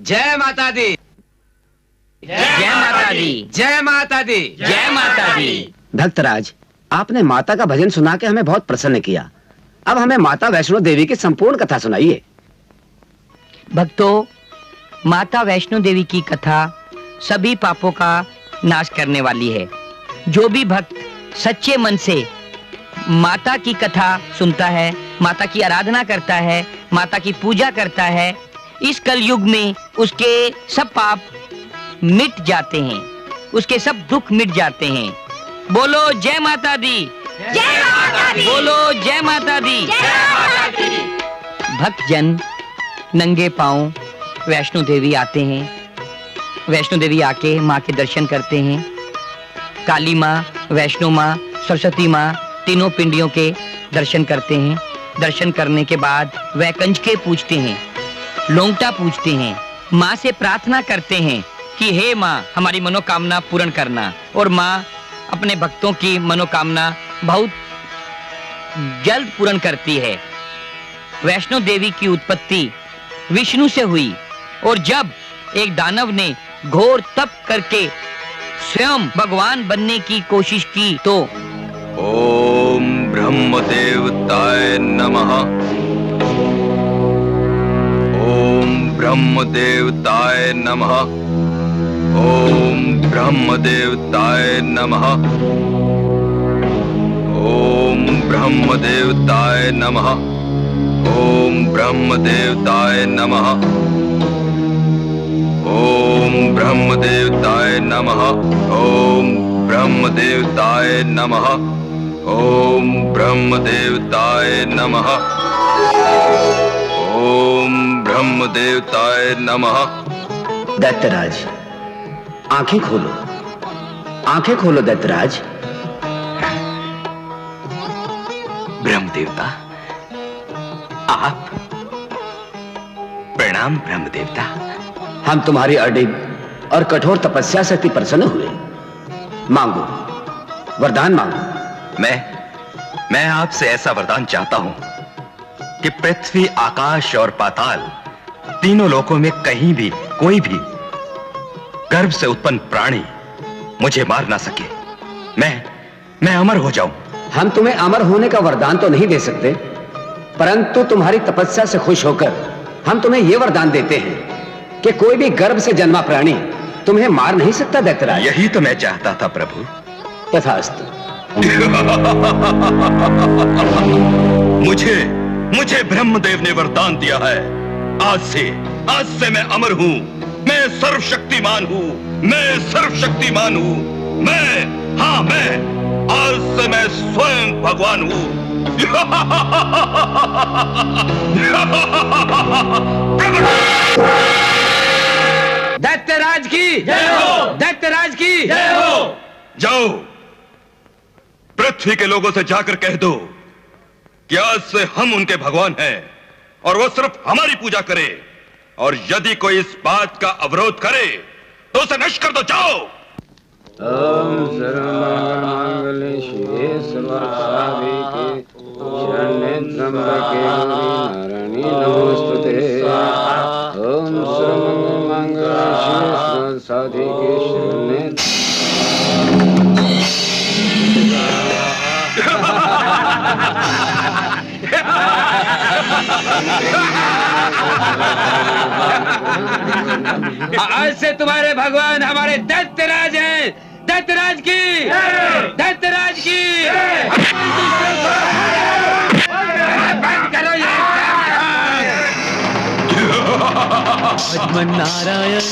जय माता दी, जय माता दी, जय माता दी, जय माता दी। भक्तराज, आपने माता का भजन सुना के हमें बहुत प्रसन्न किया। अब हमें माता वैष्णो देवी की संपूर्ण कथा सुनाइए। भक्तों, माता वैष्णो देवी की कथा सभी पापों का नाश करने वाली है। जो भी भक्त सच्चे मन से माता की कथा सुनता है, माता की आराधना करता है, माता की पूजा करता है, इस कलयुग में उसके सब पाप मिट जाते हैं, उसके सब दुख मिट जाते हैं। बोलो जय माता दी, जय माता दी, बोलो जय माता दी। जय माता दी। भक्तजन नंगे पांव वैष्णो देवी आते हैं। वैष्णो देवी आके माँ के दर्शन करते हैं। काली माँ, वैष्णो माँ, सरस्वती माँ, तीनों पिंडियों के दर्शन करते हैं। दर्शन करने के बाद वह कंजके पूछते हैं, लौंगटा पूछते हैं, माँ से प्रार्थना करते हैं कि हे माँ, हमारी मनोकामना पूर्ण करना। और माँ अपने भक्तों की मनोकामना बहुत जल्द पूर्ण करती है। वैष्णो देवी की उत्पत्ति विष्णु से हुई, और जब एक दानव ने घोर तप करके स्वयं भगवान बनने की कोशिश की तो ओम ब्रह्मदेवताय नमः। ओम ब्रह्मदेवताय नमः। ओम ब्रह्मदेवताय नमः। ओम ब्रह्मदेवताय नमः। ओम ब्रह्मदेवताय नमः। ओम ब्रह्मदेवताय नमः। ओम ब्रह्मदेवताय नमः। ओम ब्रह्मदेवताय नमः। ओम ब्रह्मदेवताय नमः। दैत्यराज, आंखें खोलो, आंखें खोलो दैत्यराज। ब्रह्मदेवता, आप? प्रणाम ब्रह्मदेवता। हम तुम्हारी अडिग और कठोर तपस्या से प्रसन्न हुए। मांगो, वरदान मांगो। मैं आपसे ऐसा वरदान चाहता हूं कि पृथ्वी, आकाश और पाताल तीनों लोकों में कहीं भी कोई भी गर्भ से उत्पन्न प्राणी मुझे मार ना सके। मैं अमर हो जाऊं। हम तुम्हें अमर होने का वरदान तो नहीं दे सकते, परंतु तुम्हारी तपस्या से खुश होकर हम तुम्हें यह वरदान देते हैं कि कोई भी गर्भ से जन्मा प्राणी तुम्हें मार नहीं सकता दैत्यराज। यही तो मैं चाहता था प्रभु। तथास्तु। मुझे ब्रह्मदेव ने वरदान दिया है। आज से मैं अमर हूँ। मैं सर्वशक्तिमान हूँ। मैं सर्वशक्तिमान हूँ। मैं आज से मैं स्वयं भगवान हूँ। दैत्यराज की जय हो, दैत्यराज की जय हो। जाओ, पृथ्वी के लोगों से जाकर कह दो कि आज से हम उनके भगवान हैं और वो सिर्फ हमारी पूजा करे। और यदि कोई इस बात का अवरोध करे तो उसे नष्ट कर दो। जाओ। ओम सर्वमंगल शिवे सर्वसाधिके शरण्ये त्र्यंबके नारायणी नमोस्तुते। ओम सर्वमंगल शिवे सर्वसाधिके शरण्ये। आज से तुम्हारे भगवान हमारे दैत्यराज हैं। दैत्यराज की, दैत्यराज की। बंद करो ये। नारायण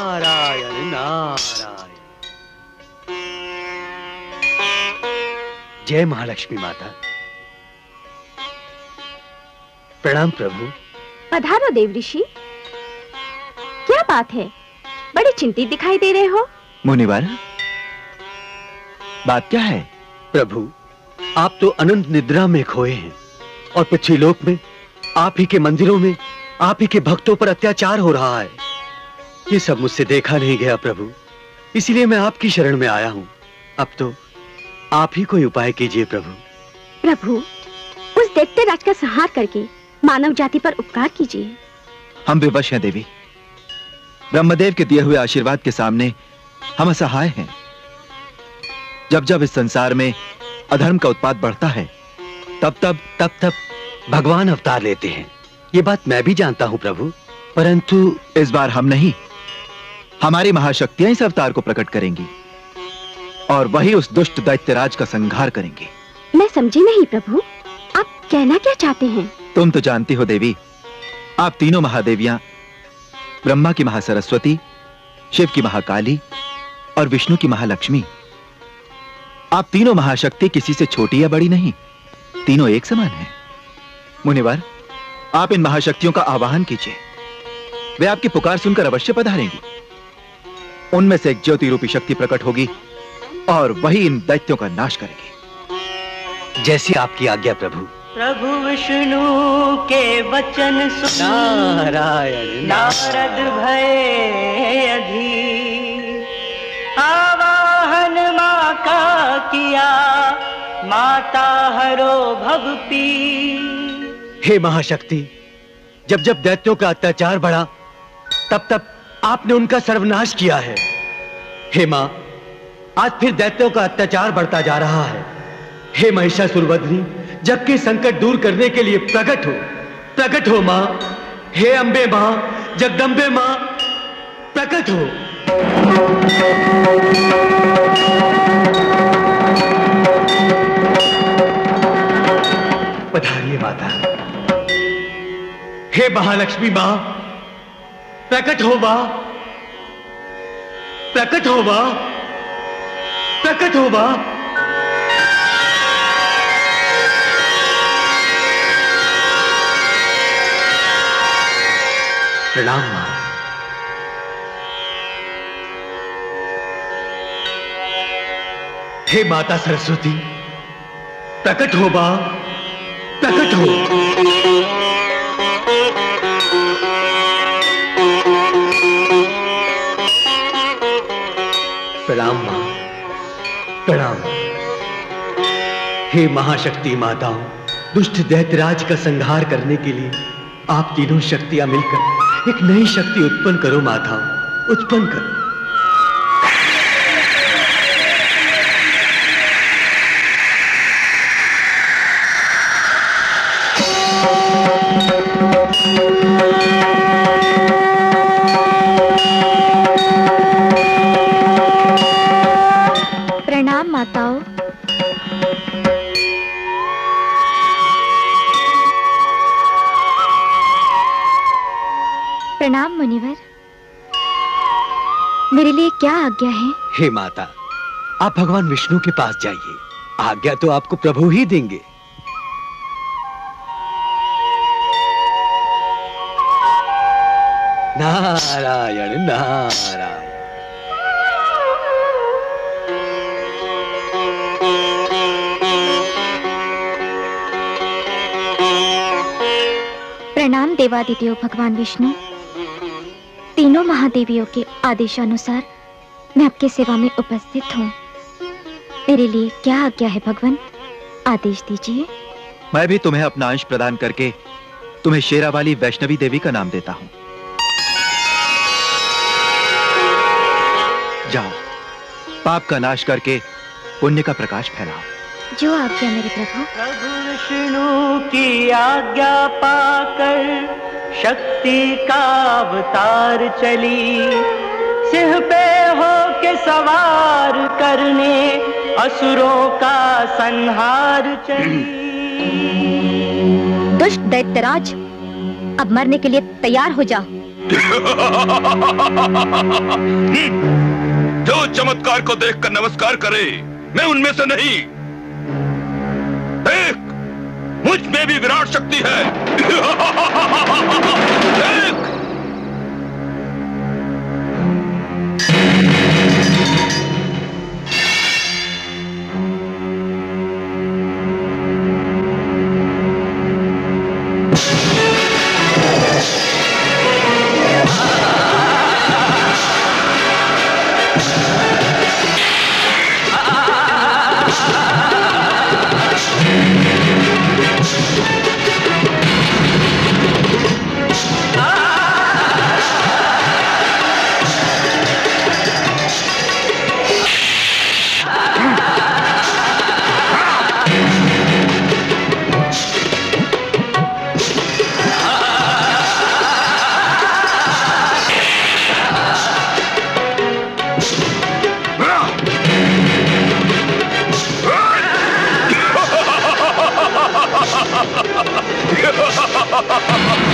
नारायण नारायण। जय महालक्ष्मी माता। प्रणाम प्रभु। पधारो देव ऋषि। क्या बात है, बड़े चिंतित दिखाई दे रहे हो। मुनिवर, बात क्या है? प्रभु, आप तो अनंत निद्रा में खोए हैं और पृथ्वीलोक में आप ही के मंदिरों में आप ही के भक्तों पर अत्याचार हो रहा है। ये सब मुझसे देखा नहीं गया प्रभु, इसीलिए मैं आपकी शरण में आया हूँ। अब तो आप ही कोई उपाय कीजिए प्रभु। प्रभु, उस दैत्य राज का संहार करके मानव जाति पर उपकार कीजिए। हम विवश हैं देवी। ब्रह्मदेव के दिए हुए आशीर्वाद के सामने हम असहाय हैं। जब जब इस संसार में अधर्म का उत्पात बढ़ता है, तब तब भगवान अवतार लेते हैं। ये बात मैं भी जानता हूँ प्रभु, परंतु इस बार हम नहीं, हमारी महाशक्तियां इस अवतार को प्रकट करेंगी और वही उस दुष्ट दैत्यराज का संहार करेंगे। मैं समझी नहीं प्रभु, आप कहना क्या चाहते हैं? तुम तो जानती हो देवी, आप तीनों महादेवियां, ब्रह्मा की महासरस्वती, शिव की महाकाली और विष्णु की महालक्ष्मी, आप तीनों महाशक्ति किसी से छोटी या बड़ी नहीं, तीनों एक समान हैं। मुनिवर, आप इन महाशक्तियों का आवाहन कीजिए, वे आपकी पुकार सुनकर अवश्य पधारेंगी। उनमें से एक ज्योति रूपी शक्ति प्रकट होगी और वही इन दैत्यों का नाश करेगी। जैसी आपकी आज्ञा प्रभु। प्रभु विष्णु के वचन सुन नारायण नारद भय अधीर, आवाहन माँ का किया, माता हरो भव पीर। हे महाशक्ति, जब जब दैत्यों का अत्याचार बढ़ा, तब तब आपने उनका सर्वनाश किया है। हे मां, आज फिर दैत्यों का अत्याचार बढ़ता जा रहा है। हे महिषासुरवध्नी, जग के संकट दूर करने के लिए प्रकट हो मां। हे अंबे मां, जगदम्बे मां, प्रकट हो। पधारिए माता। हे महालक्ष्मी मां, प्रकट हो मां, प्रकट हो मां, प्रकट हो मां। प्रणाम मां। हे माता सरस्वती, प्रकट हो मां, प्रकट हो। प्रणाम मां, प्रणाम। हे महाशक्ति माताओं, दुष्ट दैत्यराज का संहार करने के लिए आप तीनों शक्तियां मिलकर एक नई शक्ति उत्पन्न करो माताओं, उत्पन्न करो। प्रणाम माताओं। प्रणाम मुनिवर। मेरे लिए क्या आज्ञा है? हे माता, आप भगवान विष्णु के पास जाइए, आज्ञा तो आपको प्रभु ही देंगे। नारायण नारायण। प्रणाम देवादिदेव भगवान विष्णु। तीनों महादेवियों के आदेशानुसार मैं आपकी सेवा में उपस्थित हूँ। मेरे लिए क्या आज्ञा है भगवान, आदेश दीजिए। मैं भी तुम्हें अपना अंश प्रदान करके तुम्हें शेरावाली वैष्णवी देवी का नाम देता हूँ। जाओ, पाप का नाश करके पुण्य का प्रकाश फैलाओ। जो आज्ञा मेरे प्रभु। प्रभु विष्णु की आज्ञा पाकर शक्ति का अवतार चली, सिंह पे हो के सवार करने असुरों का संहार चली। दुष्ट दैत्यराज, अब मरने के लिए तैयार हो जा। जो चमत्कार को देखकर नमस्कार करे, मैं उनमें से नहीं। देख, मुझ में भी विराट शक्ति है। देख। Ha ha ha ha ha!